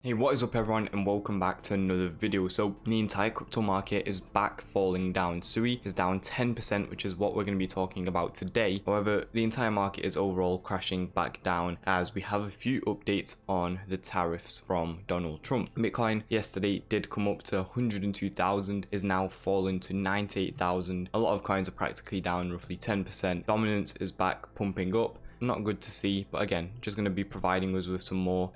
Hey, what is up everyone, and welcome back to another video. So the entire crypto market is back falling down. SUI is down 10%, which is what we're going to be talking about today. However, the entire market is overall crashing back down as we have a few updates on the tariffs from Donald Trump. Bitcoin yesterday did come up to 102,000, is now fallen to 98,000. A lot of coins are practically down roughly 10%. Dominance is back pumping up. Not good to see, but again, just going to be providing us with some more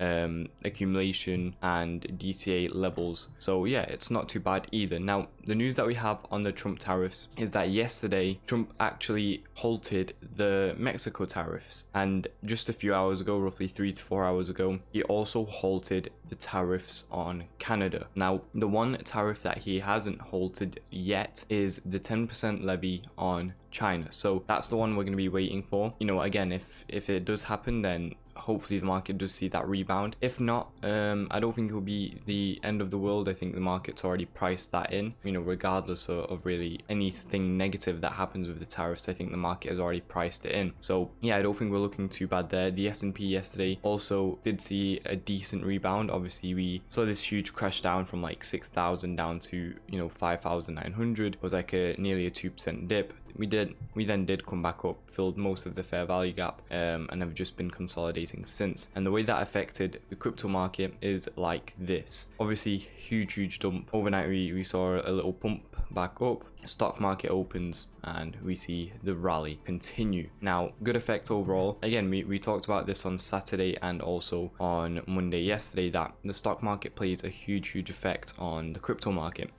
accumulation and DCA levels. So yeah, it's not too bad either. Now, the news that we have on the Trump tariffs is that yesterday Trump actually halted the Mexico tariffs, and just a few hours ago, roughly 3 to 4 hours ago, he also halted the tariffs on Canada. Now, the one tariff that he hasn't halted yet is the 10% levy on China. So that's the one we're going to be waiting for. You know, again, if it does happen, then hopefully the market does see that rebound. If not, I don't think it will be the end of the world. I think the market's already priced that in, you know, regardless of really anything negative that happens with the tariffs. I think the market has already priced it in. So yeah, I don't think we're looking too bad there. The S&P yesterday also did see a decent rebound. Obviously we saw this huge crash down from like 6,000 down to, you know, 5,900. It was like nearly a 2% dip. We then did come back up, filled most of the fair value gap, and have just been consolidating since. And the way that affected the crypto market is like this. Obviously, huge dump. Overnight we saw a little pump back up. Stock market opens and we see the rally continue. Now, good effect overall. Again, we talked about this on Saturday and also on Monday yesterday, that the stock market plays a huge effect on the crypto market.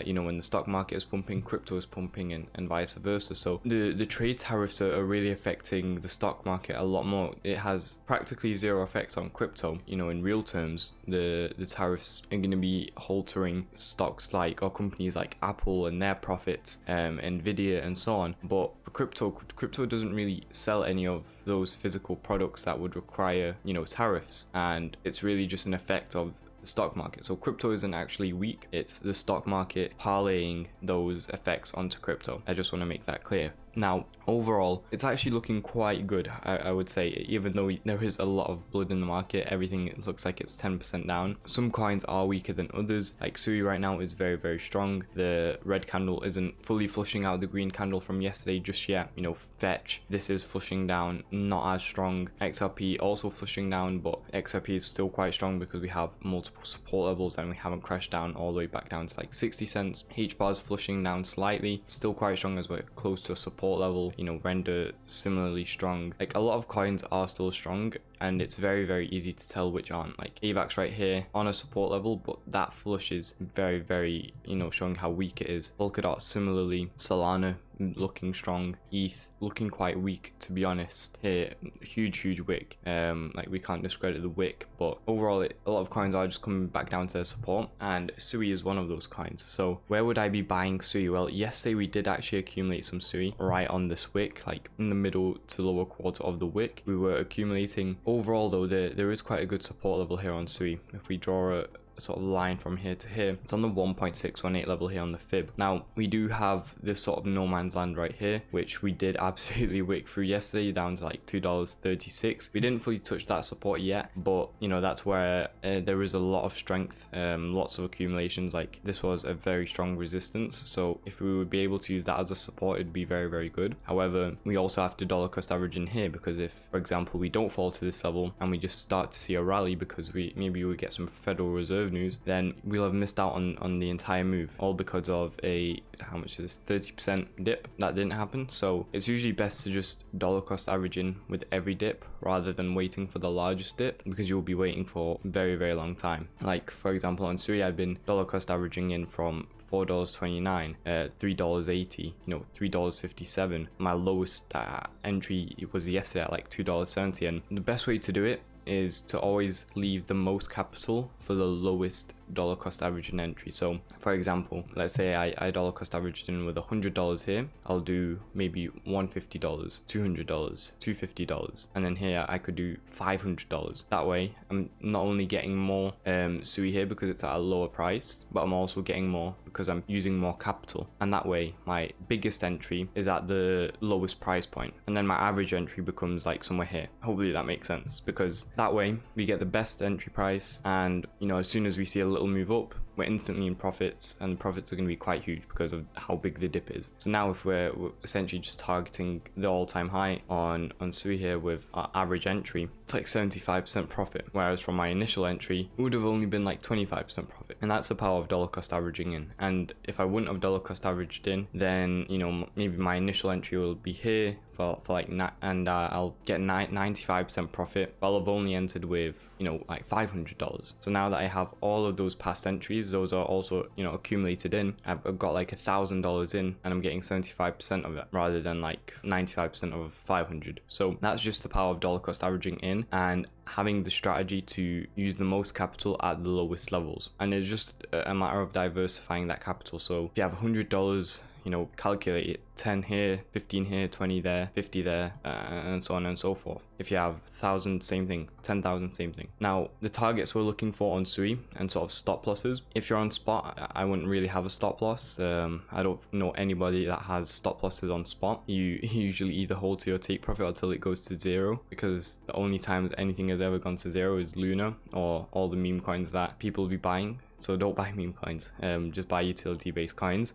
You know, when the stock market is pumping, crypto is pumping, and vice versa. So the trade tariffs are really affecting the stock market a lot more. It has practically zero effect on crypto. You know, in real terms, the tariffs are going to be haltering stocks like, or companies like Apple and their profits, Nvidia and so on. But for crypto doesn't really sell any of those physical products that would require, you know, tariffs, and it's really just an effect of the stock market. So crypto isn't actually weak, it's the stock market parlaying those effects onto crypto. I just want to make that clear. Now, overall, it's actually looking quite good, I would say, even though there is a lot of blood in the market. Everything looks like it's 10% down. Some coins are weaker than others. Like SUI right now is very strong. The red candle isn't fully flushing out the green candle from yesterday just yet. You know, Fetch, this is flushing down, not as strong. XRP also flushing down, but XRP is still quite strong because we have multiple support levels and we haven't crashed down all the way back down to like 60 cents. HBAR is flushing down slightly, still quite strong as we're close to a support level. You know, Render similarly strong. Like, a lot of coins are still strong, and it's very easy to tell which aren't. Like AVAX right here on a support level, but that flush is very, you know, showing how weak it is. Polkadot similarly. Solana looking strong. ETH looking quite weak, to be honest. Here, huge wick. Like, we can't discredit the wick, but overall a lot of coins are just coming back down to their support, and SUI is one of those coins. So where would I be buying SUI? Well, yesterday we did actually accumulate some SUI right on this wick, like in the middle to lower quarter of the wick. We were accumulating. Overall though, there is quite a good support level here on SUI. If we draw a sort of line from here to here, it's on the 1.618 level here on the fib. Now, we do have this sort of no man's land right here, which we did absolutely wick through yesterday down to like $2.36. We didn't fully touch that support yet, but you know, that's where there is a lot of strength, lots of accumulations. Like, this was a very strong resistance, so if we would be able to use that as a support, it'd be very good. However, we also have to dollar cost average in here, because if, for example, we don't fall to this level and we just start to see a rally because maybe we get some Federal Reserve news, then we'll have missed out on the entire move, all because of a, how much is this, 30% dip that didn't happen. So it's usually best to just dollar cost average in with every dip rather than waiting for the largest dip, because you'll be waiting for a very long time. Like, for example, on SUI, I've been dollar cost averaging in from $4.29, $3.80, you know, $3.57. My lowest entry was yesterday at like $2.70, and the best way to do it is to always leave the most capital for the lowest dollar cost averaging entry. So for example, let's say I dollar cost averaged in with $100 here. I'll do maybe $150, $200, $250, and then here I could do $500. That way I'm not only getting more SUI here because it's at a lower price, but I'm also getting more because I'm using more capital, and that way my biggest entry is at the lowest price point, and then my average entry becomes like somewhere here. Hopefully that makes sense, because that way we get the best entry price, and you know, as soon as we see a little move up, we're instantly in profits, and the profits are going to be quite huge because of how big the dip is. So now if we're essentially just targeting the all-time high on SUI here with our average entry, it's like 75% profit, whereas from my initial entry it would have only been like 25% profit. And that's the power of dollar cost averaging in. And if I wouldn't have dollar cost averaged in, then you know, maybe my initial entry will be here for like and I'll get 95% profit, but I'll have only entered with, you know, like $500. So now that I have all of those past entries, those are also, you know, accumulated in, I've got like $1,000 in, and I'm getting 75% of it rather than like 95% of 500. So that's just the power of dollar cost averaging in, and having the strategy to use the most capital at the lowest levels. And it's just a matter of diversifying that capital. So if you have $100, you know, calculate it, 10 here, 15 here, 20 there, 50 there, and so on and so forth. If you have 1,000, same thing, 10,000, same thing. Now, the targets we're looking for on SUI and sort of stop losses. If you're on spot, I wouldn't really have a stop loss. I don't know anybody that has stop losses on spot. You usually either hold to your take profit until it goes to zero, because the only times anything has ever gone to zero is Luna or all the meme coins that people will be buying. So don't buy meme coins, just buy utility based coins.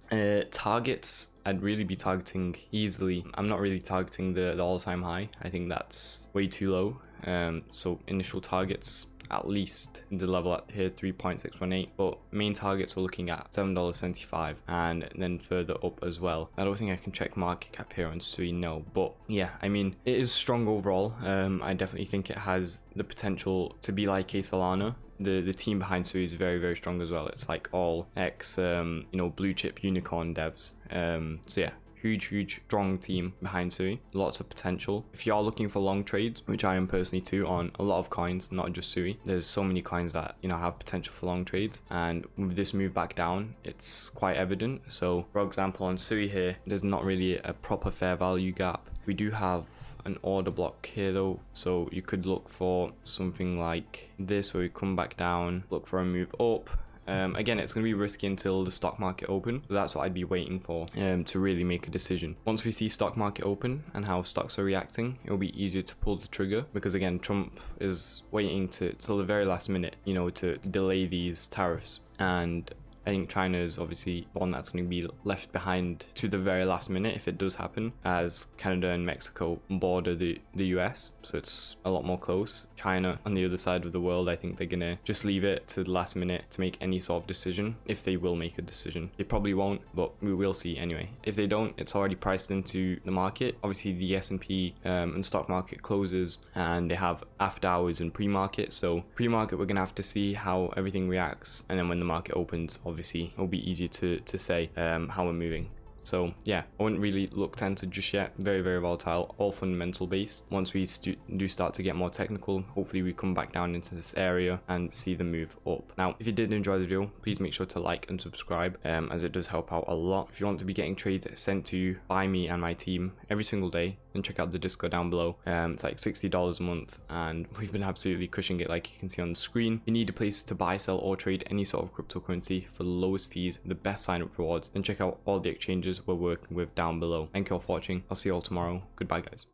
Targets, I'd really be targeting easily. I'm not really targeting the all-time high. I think that's way too low. So initial targets, at least the level at here 3.618, but main targets we're looking at $7.75, and then further up as well. I don't think I can check market cap here on SUI, no, but yeah, I mean, it is strong overall. I definitely think it has the potential to be like a Solana. The team behind SUI is very, very strong as well. It's like all ex you know, blue chip unicorn devs. So yeah, huge strong team behind SUI, lots of potential. If you are looking for long trades, which I am personally too on a lot of coins, not just SUI, there's so many coins that, you know, have potential for long trades, and with this move back down, it's quite evident. So for example, on SUI here, there's not really a proper fair value gap. We do have an order block here though, so you could look for something like this where we come back down, look for a move up. Again, it's going to be risky until the stock market open, so that's what I'd be waiting for to really make a decision. Once we see stock market open and how stocks are reacting, it'll be easier to pull the trigger, because again, Trump is waiting till the very last minute, you know, to delay these tariffs, and I think China is obviously one that's going to be left behind to the very last minute if it does happen, as Canada and Mexico border the US, so it's a lot more close. China on the other side of the world, I think they're going to just leave it to the last minute to make any sort of decision, if they will make a decision. They probably won't, but we will see anyway. If they don't, it's already priced into the market. Obviously the S&P and stock market closes, and they have after hours and pre-market, so pre-market we're going to have to see how everything reacts, and then when the market opens, obviously it'll be easier to say how we're moving. So yeah, I wouldn't really look to enter just yet. Very, very volatile, all fundamental based. Once we do start to get more technical, hopefully we come back down into this area and see the move up. Now, if you did enjoy the video, please make sure to like and subscribe, as it does help out a lot. If you want to be getting trades sent to you by me and my team every single day, then check out the Discord down below. It's like $60 a month, and we've been absolutely crushing it, like you can see on the screen. You need a place to buy, sell, or trade any sort of cryptocurrency for the lowest fees, the best sign-up rewards, and check out all the exchanges we're working with down below. Thank you all for watching. I'll see you all tomorrow. Goodbye, guys.